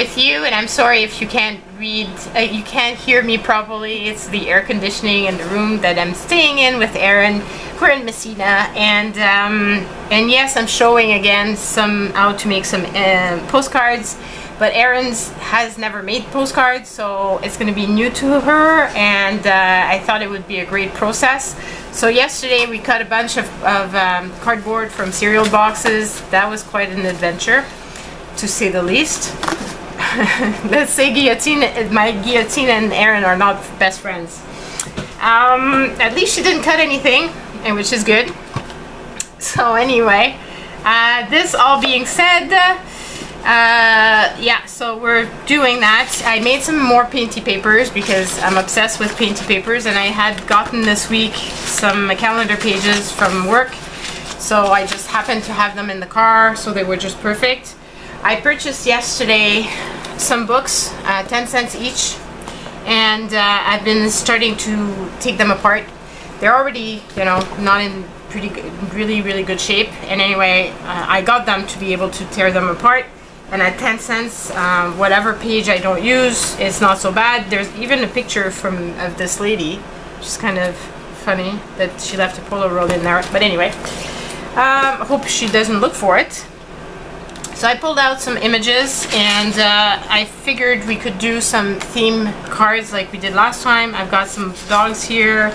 with you, and I'm sorry if you can't read, you can't hear me properly. It's the air conditioning in the room that I'm staying in with Aaron. We're in Messina, and yes, I'm showing again how to make some postcards. But Erin's has never made postcards, so it's going to be new to her, and I thought it would be a great process. So yesterday we cut a bunch of cardboard from cereal boxes. That was quite an adventure, to say the least. Let's say my Guillotine and Erin are not best friends. At least she didn't cut anything, and which is good. So anyway, this all being said, yeah, so we're doing that. I made some more painty papers because I'm obsessed with painty papers, and I had gotten this week some calendar pages from work, so I just happened to have them in the car, so they were just perfect. I purchased yesterday some books, 10 cents each, and I've been starting to take them apart. They're already, you know, not in really good shape, and anyway, I got them to be able to tear them apart. And at 10 cents, whatever page I don't use, it's not so bad. There's even a picture of this lady, which is kind of funny that she left a Polaroid in there. But anyway, I hope she doesn't look for it. So I pulled out some images, and I figured we could do some theme cards like we did last time. I've got some dogs here.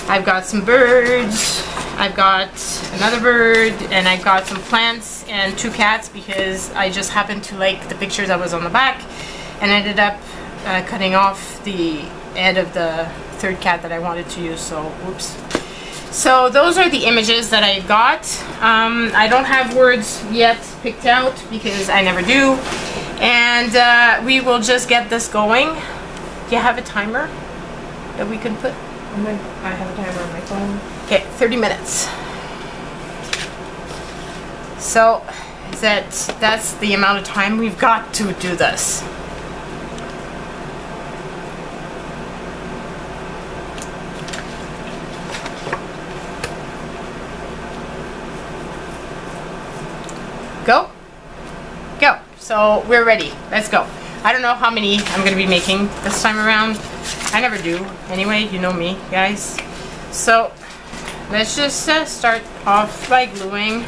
I've got some birds. I've got another bird, and I've got some plants and 2 cats because I just happened to like the pictures that was on the back, and ended up cutting off the head of the 3rd cat that I wanted to use, so whoops. So those are the images that I got. I don't have words yet picked out because I never do, and we will just get this going. Do you have a timer that we can put? I have a timer on my phone. Okay, 30 minutes. So that's the amount of time we've got to do this. Go? Go. So we're ready. Let's go. I don't know how many I'm going to be making this time around. I never do. Anyway, you know me, guys. So let's just start off by gluing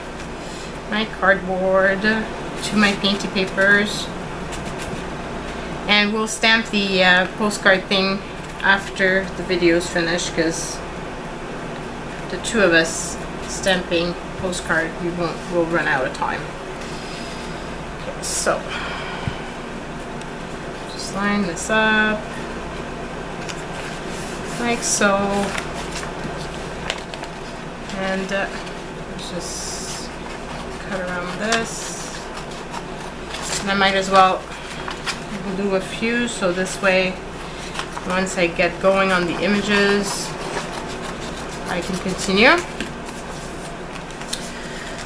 my cardboard to my painty papers, and we'll stamp the postcard thing after the video is finished, because the 2 of us stamping postcard, we'll run out of time. Okay, so just line this up like so, and let's just cut around this, and I might as well do a few, so this way once I get going on the images I can continue.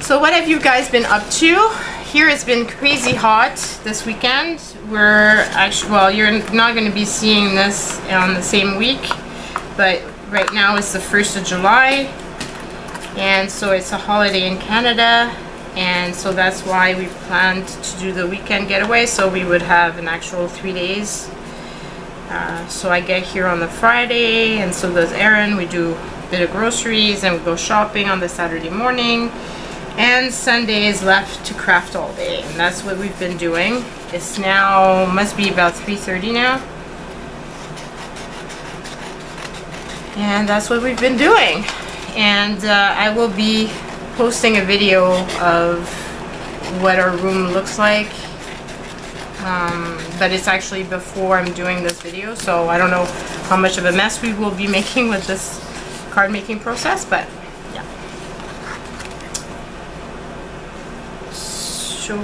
So what have you guys been up to? Here it's been crazy hot this weekend. We're actually, well, you're not going to be seeing this on the same week, but right now it's the 1st of July, and so it's a holiday in Canada, and so that's why we planned to do the weekend getaway, so we would have an actual 3 days. So I get here on the Friday, and so does Erin. We do a bit of groceries, and we go shopping on the Saturday morning, and Sunday is left to craft all day, and that's what we've been doing. It's now, must be about 3:30 now, and that's what we've been doing. And I will be posting a video of what our room looks like, but it's actually before I'm doing this video, so I don't know how much of a mess we will be making with this card making process, but yeah. So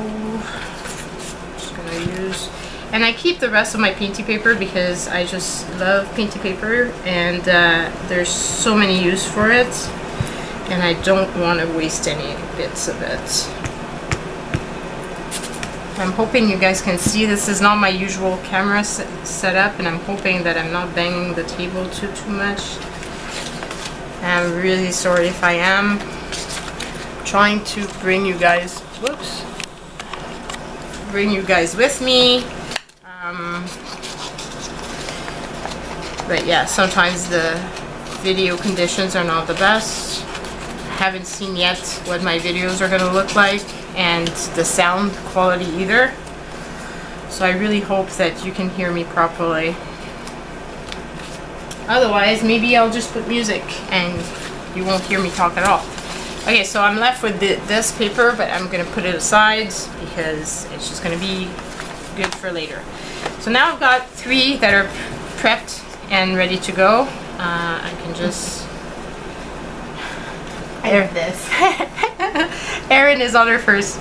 just gonna use, and I keep the rest of my painty paper because I just love painty paper, and there's so many uses for it, and I don't want to waste any bits of it. I'm hoping you guys can see this is not my usual camera setup, and I'm hoping that I'm not banging the table too much. I'm really sorry if I am. Trying to bring you guys, whoops, bring you guys with me. But yeah, sometimes the video conditions are not the best. I haven't seen yet what my videos are gonna look like, and the sound quality either. So I really hope that you can hear me properly. Otherwise, maybe I'll just put music and you won't hear me talk at all. Okay, so I'm left with this paper, but I'm gonna put it aside because it's just gonna be good for later. So now I've got 3 that are prepped and ready to go. I can just air this. Erin is on her first,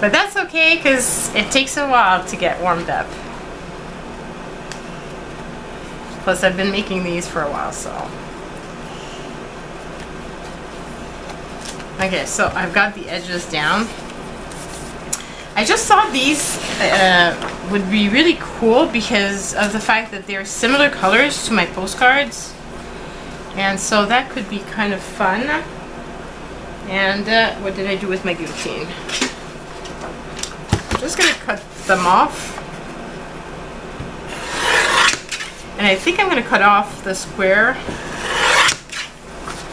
but that's okay because it takes a while to get warmed up. Plus, I've been making these for a while, so. Okay, so I've got the edges down. I just thought these would be really cool because of the fact that they're similar colors to my postcards. And so that could be kind of fun. And what did I do with my guillotine? I'm just gonna cut them off. And I think I'm gonna cut off the square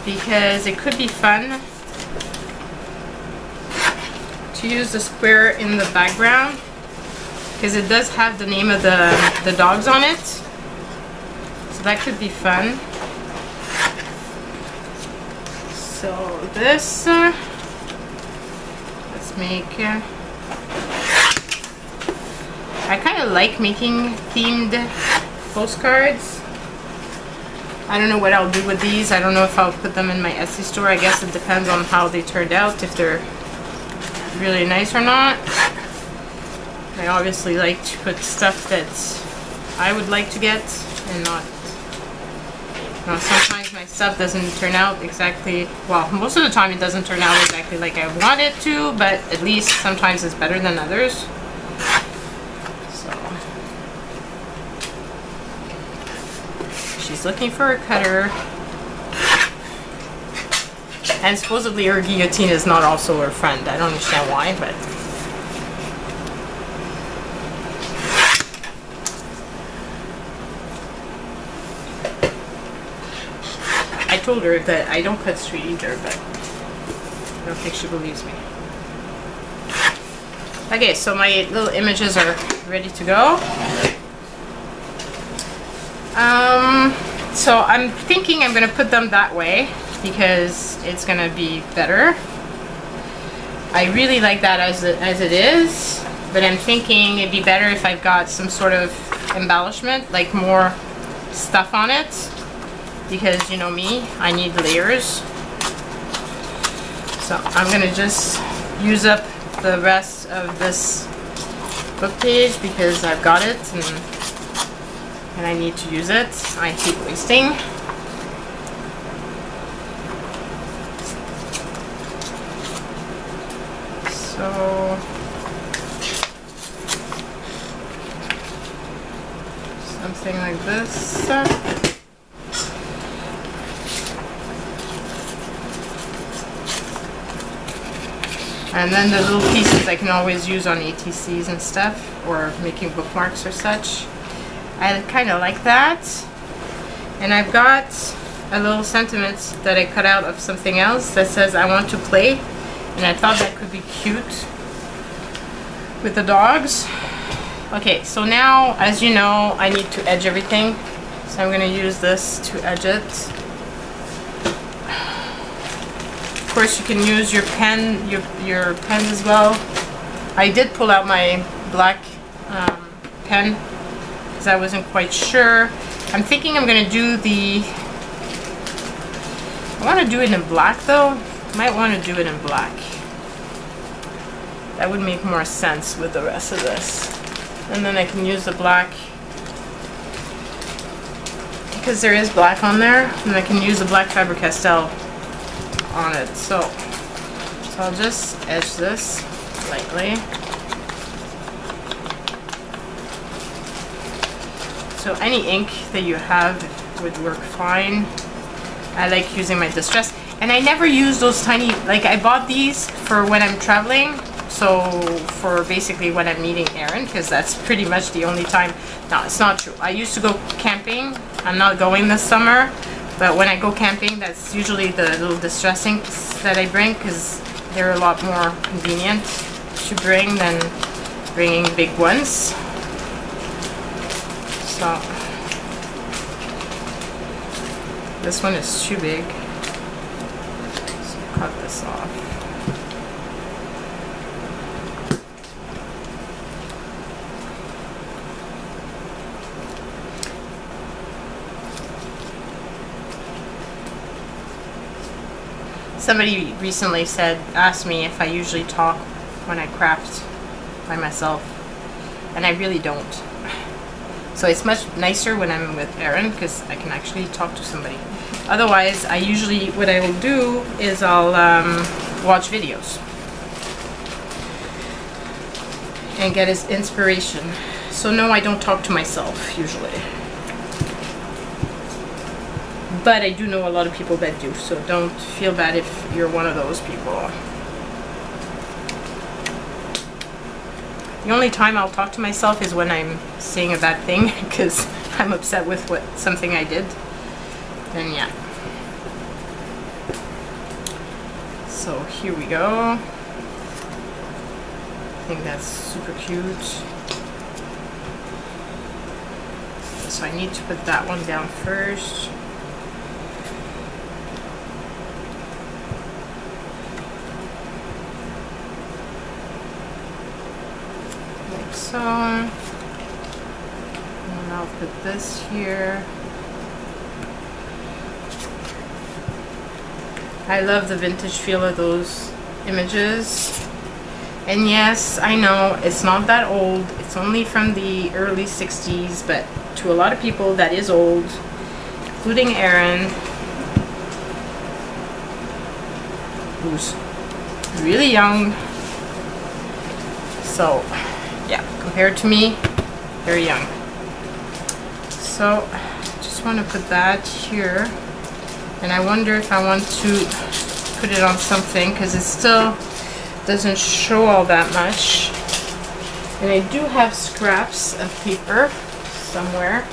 because it could be fun to use the square in the background because it does have the name of the dogs on it. So that could be fun. So this, let's make, I kind of like making themed postcards. I don't know what I'll do with these. I don't know if I'll put them in my Etsy store. I guess it depends on how they turned out, if they're really nice or not. I obviously like to put stuff that I would like to get and not, you know, sometimes my stuff doesn't turn out exactly, well, most of the time it doesn't turn out exactly like I want it to, but at least sometimes it's better than others. So she's looking for a cutter. And supposedly her guillotine is not also her friend. I don't understand why, but... I told her that I don't cut straight either, but I don't think she believes me. Okay, so my little images are ready to go. So I'm thinking I'm going to put them that way, because it's gonna be better. I really like that as it is, but I'm thinking it'd be better if I've got some sort of embellishment, like more stuff on it, because you know me, I need layers. So I'm gonna just use up the rest of this book page because I've got it and I need to use it. I hate wasting. So something like this. And then the little pieces I can always use on ATCs and stuff, or making bookmarks or such. I kind of like that. And I've got a little sentiment that I cut out of something else that says I want to play. And I thought that could be cute with the dogs. Okay, so now, as you know, I need to edge everything. So I'm going to use this to edge it. Of course, you can use your pen, your pen as well. I did pull out my black pen because I wasn't quite sure. I'm thinking I'm going to do the... I want to do it in black though. Might want to do it in black. That would make more sense with the rest of this. And then I can use the black because there is black on there, and I can use the black Faber-Castell on it. So I'll just edge this lightly. So any ink that you have would work fine. I like using my distress. And I never use those tiny, like I bought these for when I'm traveling, So for basically when I'm meeting Aaron, because that's pretty much the only time. No, it's not true. I used to go camping. I'm not going this summer, but when I go camping, that's usually the little distress inks that I bring, because they're a lot more convenient to bring than bringing big ones. So this one is too big, so cut this off. Somebody recently asked me if I usually talk when I craft by myself, and I really don't. So it's much nicer when I'm with Aaron, because I can actually talk to somebody. Otherwise, what I will do is I'll watch videos and get his inspiration. So no, I don't talk to myself usually. But I do know a lot of people that do, so don't feel bad if you're one of those people. The only time I'll talk to myself is when I'm saying a bad thing, because I'm upset with something I did. Then yeah. So here we go. I think that's super cute. So I need to put that one down first. So, and I'll put this here. I love the vintage feel of those images. And yes, I know it's not that old. It's only from the early 60s, but to a lot of people that is old, including Aaron, who's really young. So yeah, compared to me, very young. So just want to put that here, and I wonder if I want to put it on something, because it still doesn't show all that much. And I do have scraps of paper somewhere.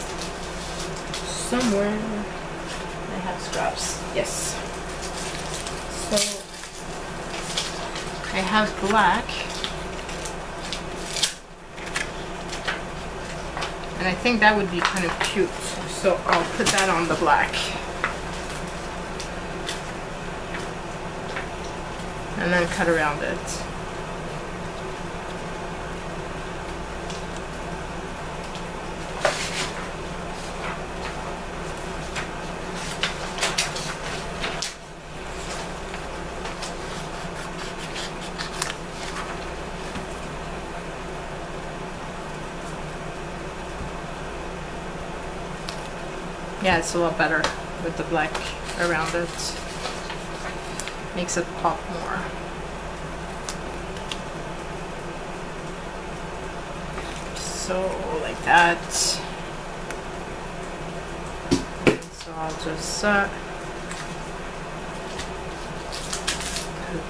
I have scraps, yes. So I have black. And I think that would be kind of cute. So I'll put that on the black. And then cut around it. Yeah, it's a lot better with the black around it. Makes it pop more. So, like that. So I'll just put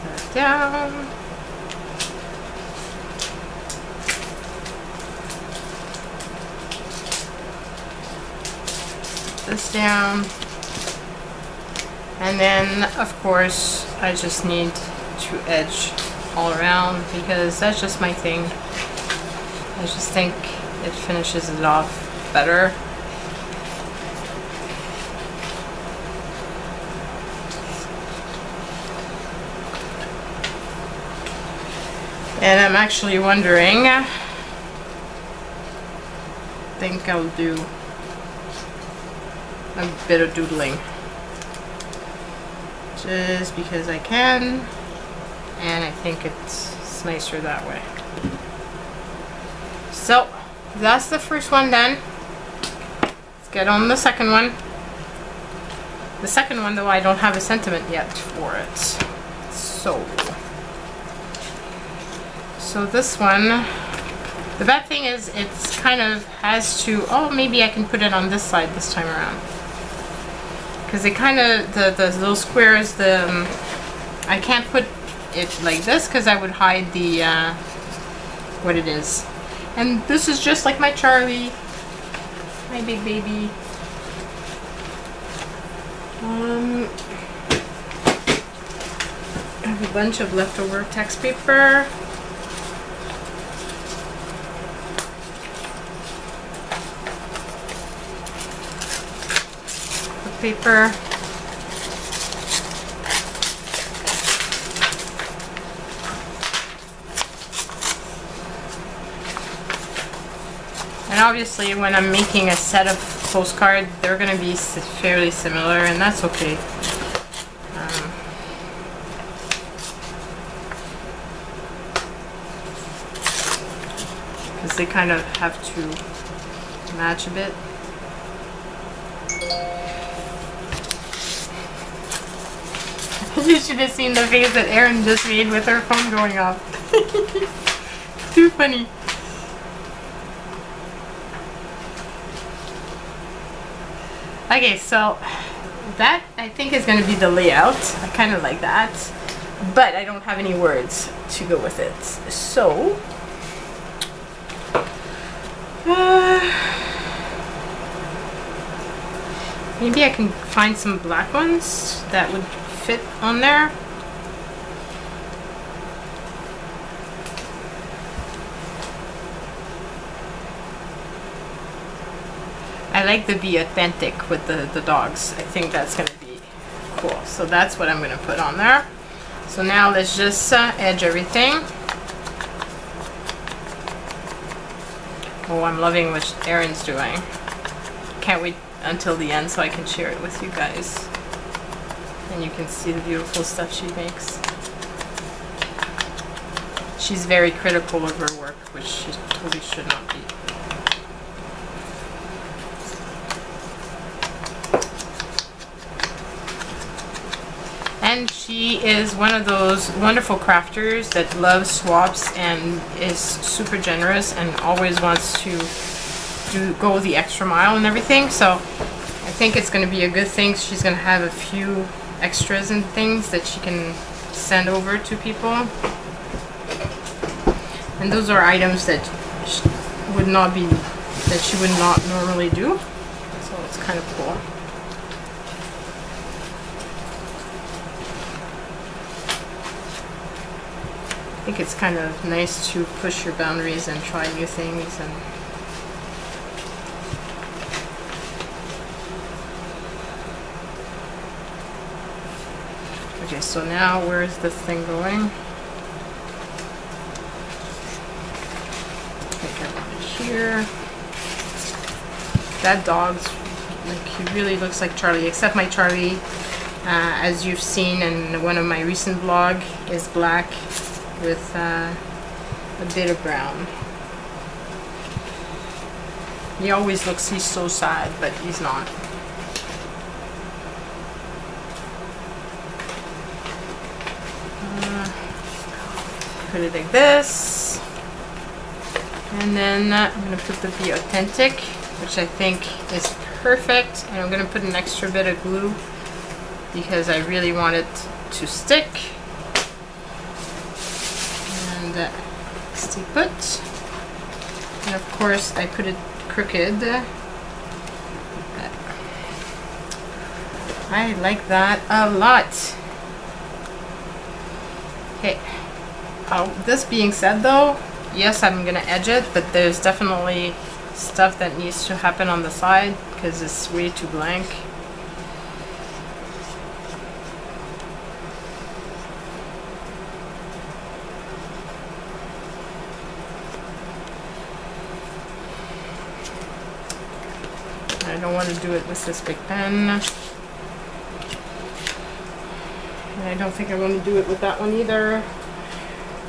that down. This down, and then of course I just need to edge all around, because that's just my thing. I just think it finishes it off better. And I'm actually wondering, I think I'll do a bit of doodling, just because I can, and I think it's nicer that way. So that's the first one done. Let's get on the second one. The second one, though, I don't have a sentiment yet for it. So this one, the bad thing is it's kind of has to, oh, maybe I can put it on this side this time around. Because it kind of, the little squares, I can't put it like this because I would hide the what it is. And this is just like my Charlie, my big baby. I have a bunch of leftover text paper. Paper. And obviously when I'm making a set of postcards, they're going to be fairly similar, and that's okay. Because they kind of have to match a bit. You should have seen the face that Erin just made with her phone going off. Too funny. Okay, so that I think is going to be the layout. I kind of like that, but I don't have any words to go with it. So maybe I can find some black ones that would fit on there. I like the be authentic with the dogs. I think that's going to be cool. So that's what I'm going to put on there. So now let's just edge everything. Oh, I'm loving what Erin's doing. Can't wait until the end so I can share it with you guys. And you can see the beautiful stuff she makes. She's very critical of her work, which she totally should not be. And she is one of those wonderful crafters that loves swaps and is super generous and always wants to go the extra mile and everything. So I think it's going to be a good thing. She's going to have a few extras and things that she can send over to people. And those are items that she would not normally do. So it's kind of cool. I think it's kind of nice to push your boundaries and try new things. And okay, so now where is this thing going? I think I want it here. That dog's like, he really looks like Charlie, except my Charlie, as you've seen in one of my recent vlog, is black with a bit of brown. He always looks, he's so sad, but he's not. Put it like this. And then I'm going to put the Be Authentic, which I think is perfect. And I'm going to put an extra bit of glue because I really want it to stick. And stay put. And of course I put it crooked. I like that a lot. Okay. This being said though, yes, I'm gonna edge it, but there's definitely stuff that needs to happen on the side because it's way too blank. I don't want to do it with this big pen. And I don't think I want to do it with that one either. I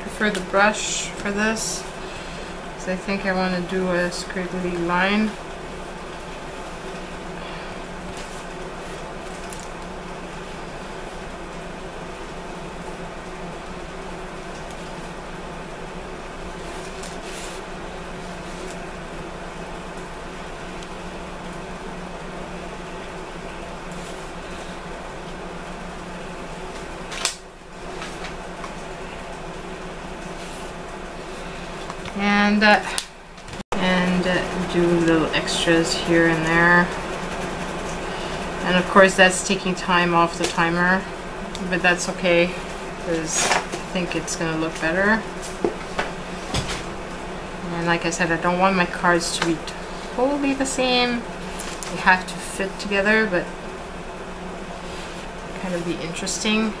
prefer the brush for this, because I think I want to do a squiggly line. around that and do little extras here and there. And of course that's taking time off the timer, but that's okay because I think it's gonna look better. And like I said, I don't want my cards to be totally the same. They have to fit together, but kind of be interesting.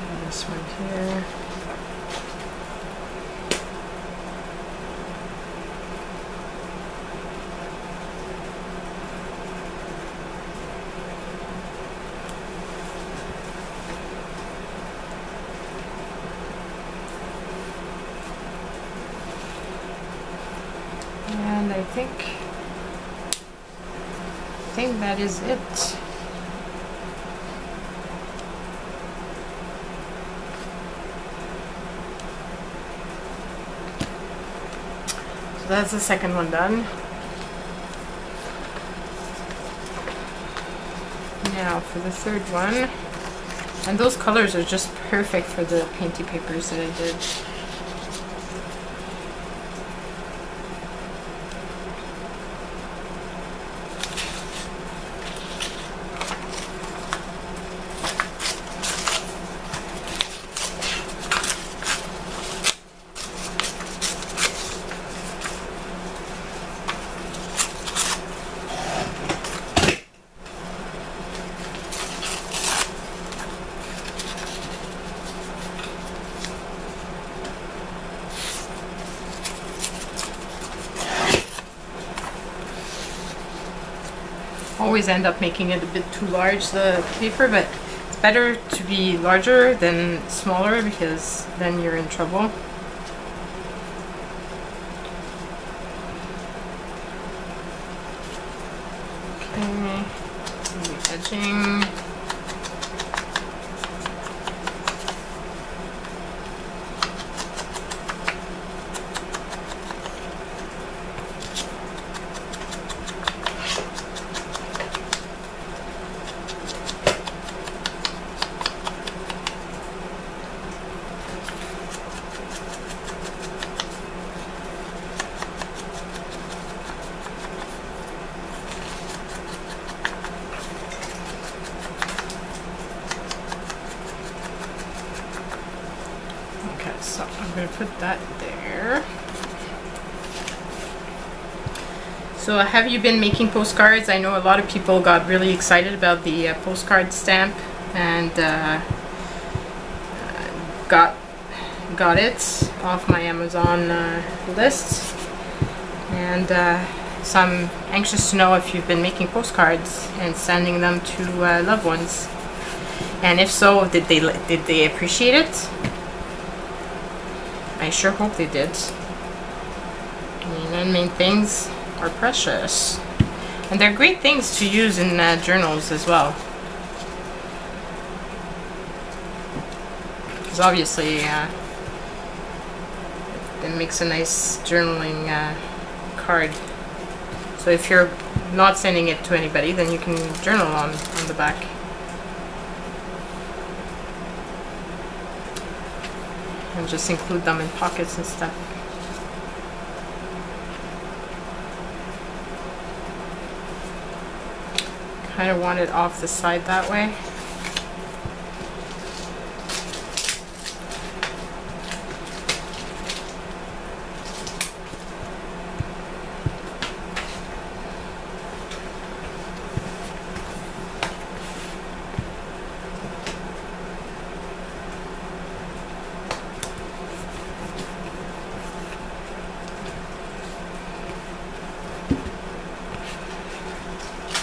And this one here. And I think that is it. So that's the second one done. Now for the third one. And those colors are just perfect for the painty papers that I did. Always end up making it a bit too large, the paper, but it's better to be larger than smaller because then you're in trouble. Okay, the edging. So I'm going to put that there. So have you been making postcards? I know a lot of people got really excited about the postcard stamp and got it off my Amazon list. And so I'm anxious to know if you've been making postcards and sending them to loved ones. And if so, did they appreciate it? I sure hope they did. I mean, handmade things are precious. And they're great things to use in journals as well. Because obviously, it makes a nice journaling card. So if you're not sending it to anybody, then you can journal on the back. And just include them in pockets and stuff. Kind of want it off the side that way.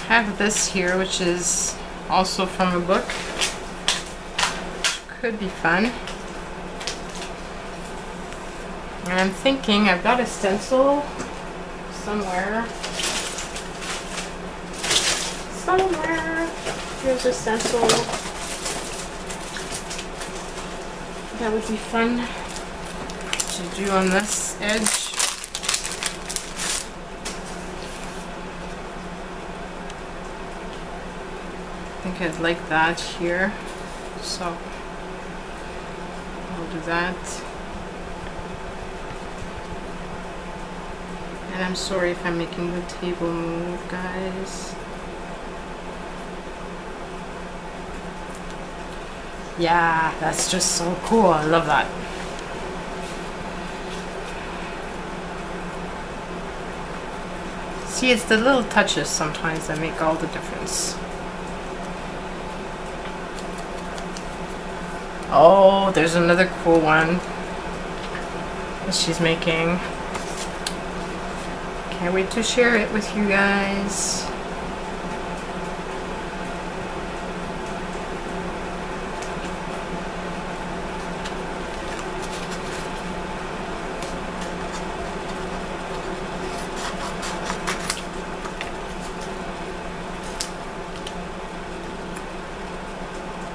I have this here, which is also from a book. Could be fun. And I'm thinking I've got a stencil somewhere. Here's a stencil. That would be fun to do on this edge. think I'd like that here, so I'll do that. And I'm sorry if I'm making the table move, guys. Yeah, that's just so cool. I love that. See, it's the little touches sometimes that make all the difference. Oh, there's another cool one that she's making. Can't wait to share it with you guys.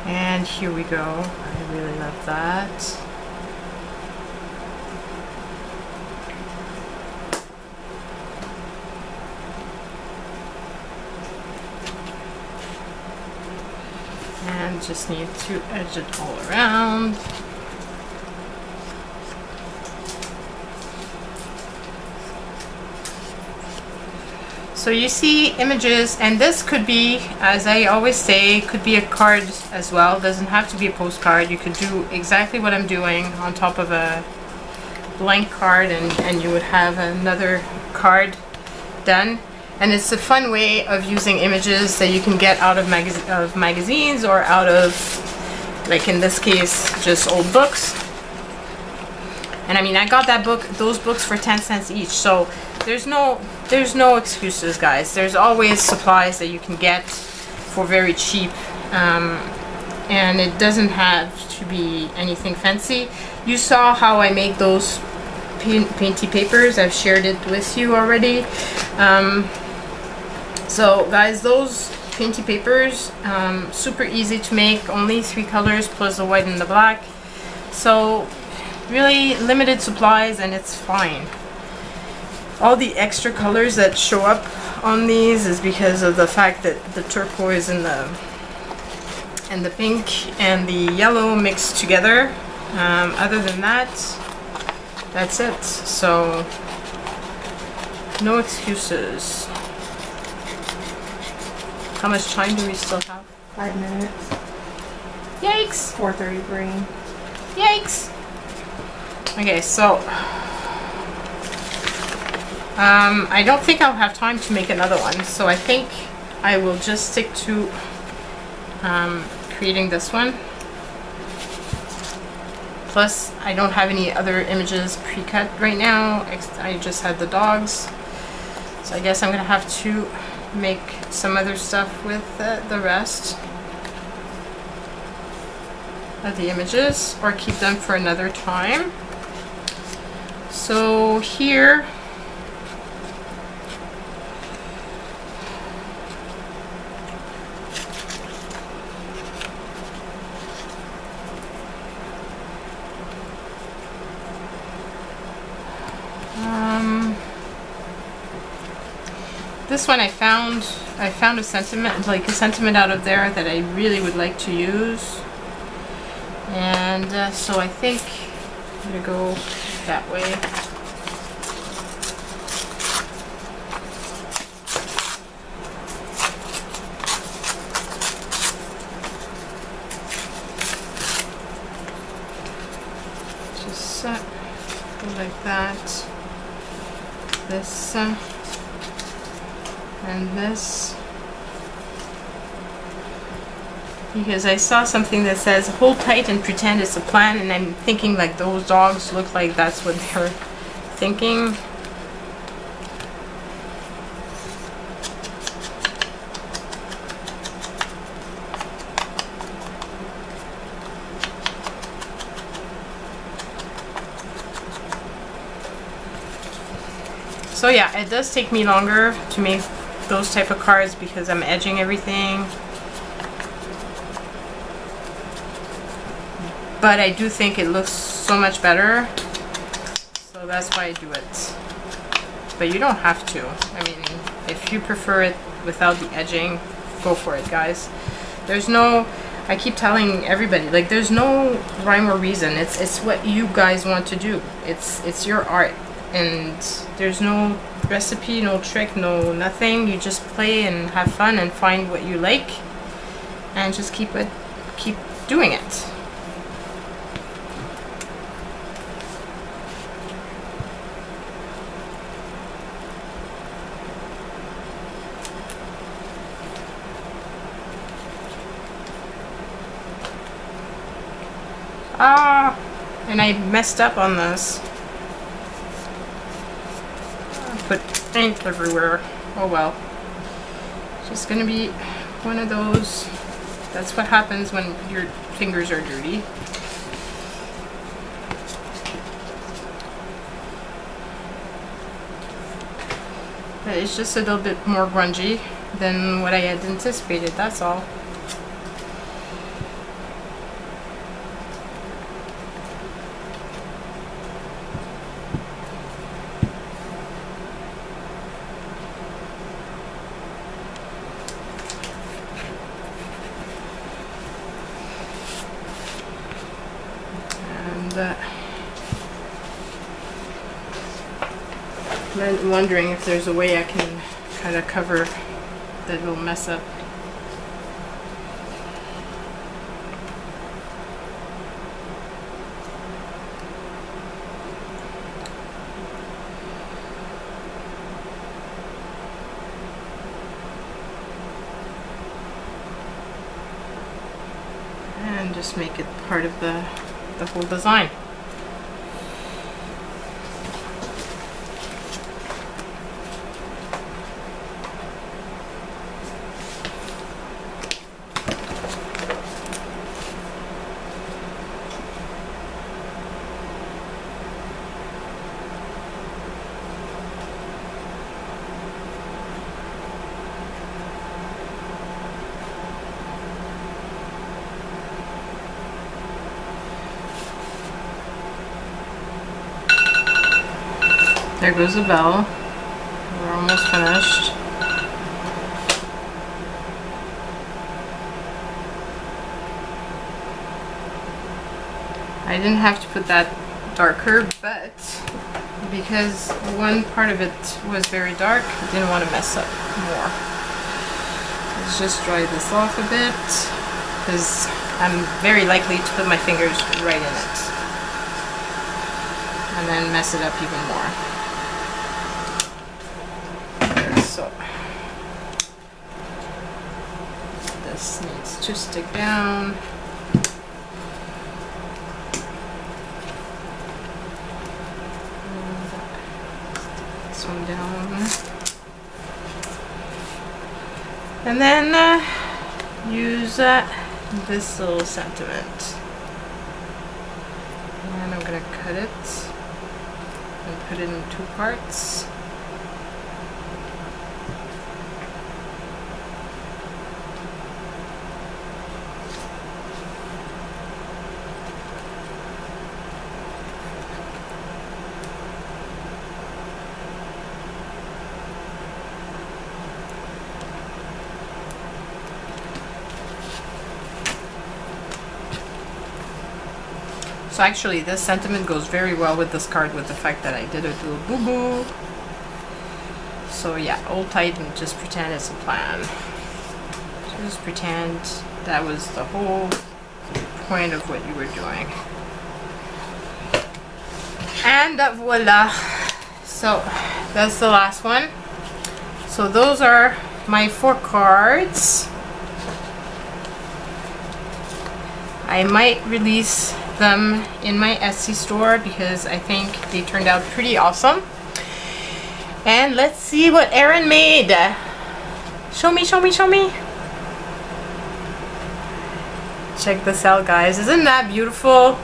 And here we go. I really love that. And just need to edge it all around. So you see images, and this could be, as I always say, could be a card as well. It doesn't have to be a postcard. You could do exactly what I'm doing on top of a blank card, and you would have another card done. And it's a fun way of using images that you can get out of magazines or out of, like in this case, just old books. And I mean, I got those books for 10 cents each, so there's no excuses, guys. There's always supplies that you can get for very cheap, and it doesn't have to be anything fancy. You saw how I make those painty papers. I've shared it with you already. So guys, those painty papers, super easy to make, only 3 colors plus the white and the black. So really limited supplies, and it's fine. All the extra colors that show up on these is because of the fact that the turquoise and the pink and the yellow mixed together. Other than that, that's it. So no excuses. How much time do we still have? 5 minutes. Yikes! 4:30 green. Yikes! Okay, so I don't think I'll have time to make another one, so I think I will just stick to creating this one. Plus, I don't have any other images pre-cut right now. I just had the dogs, so I guess I'm gonna have to make some other stuff with the rest of the images, or keep them for another time. So here, this one I found a sentiment, like a sentiment out of there that I really would like to use, and so I think I'm gonna go that way. Just go like that. This and this, because I saw something that says hold tight and pretend it's a plan, and I'm thinking like those dogs look like that's what they're thinking. So yeah, it does take me longer to make those type of cards because I'm edging everything. But I do think it looks so much better. So that's why I do it. But you don't have to. I mean, if you prefer it without the edging, go for it, guys. There's no, I keep telling everybody, like, there's no rhyme or reason. It's what you guys want to do. It's your art, and there's no recipe, no trick, no nothing. You just play and have fun and find what you like, and just keep doing it. And I messed up on this. Put ink everywhere. Oh well. It's just gonna be one of those. That's what happens when your fingers are dirty. But it's just a little bit more grungy than what I had anticipated, that's all. I'm wondering if there's a way I can kind of cover that little mess up. And just make it part of the whole design. There goes the bell. We're almost finished. I didn't have to put that darker, but because one part of it was very dark, I didn't want to mess up more. Let's just dry this off a bit, because I'm very likely to put my fingers right in it and then mess it up even more. So this needs to stick down. This one down. And then use this little sentiment. And I'm going to cut it and put it in 2 parts. So actually this sentiment goes very well with this card, with the fact that I did a little boo-boo. So yeah, hold tight and just pretend it's a plan. Just pretend that was the whole point of what you were doing. And voila. So that's the last one. So those are my 4 cards. I might release them in my Etsy store because I think they turned out pretty awesome. And let's see what Erin made. Show me, show me, show me. Check this out, guys. Isn't that beautiful?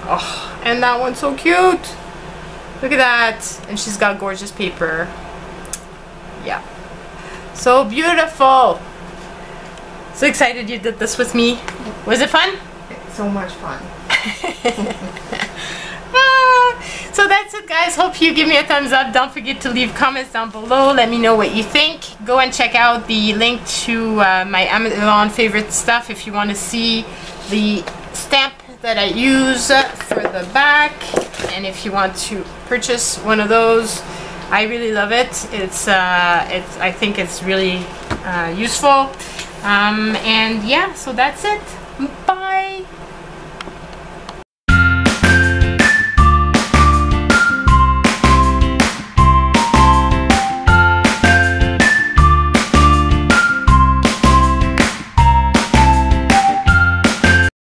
Oh, and that one's so cute. Look at that. And she's got gorgeous paper. Yeah. So beautiful. So excited you did this with me. Was it fun? So much fun. So that's it, guys. guys, hope you give me a thumbs up. Don't forget to leave comments down below. Let me know what you think. Go and check out the link to my Amazon favorite stuff if you want to see the stamp that I use for the back, and if you want to purchase one of those. I really love it. I think it's really useful. And yeah, so that's it. Bye.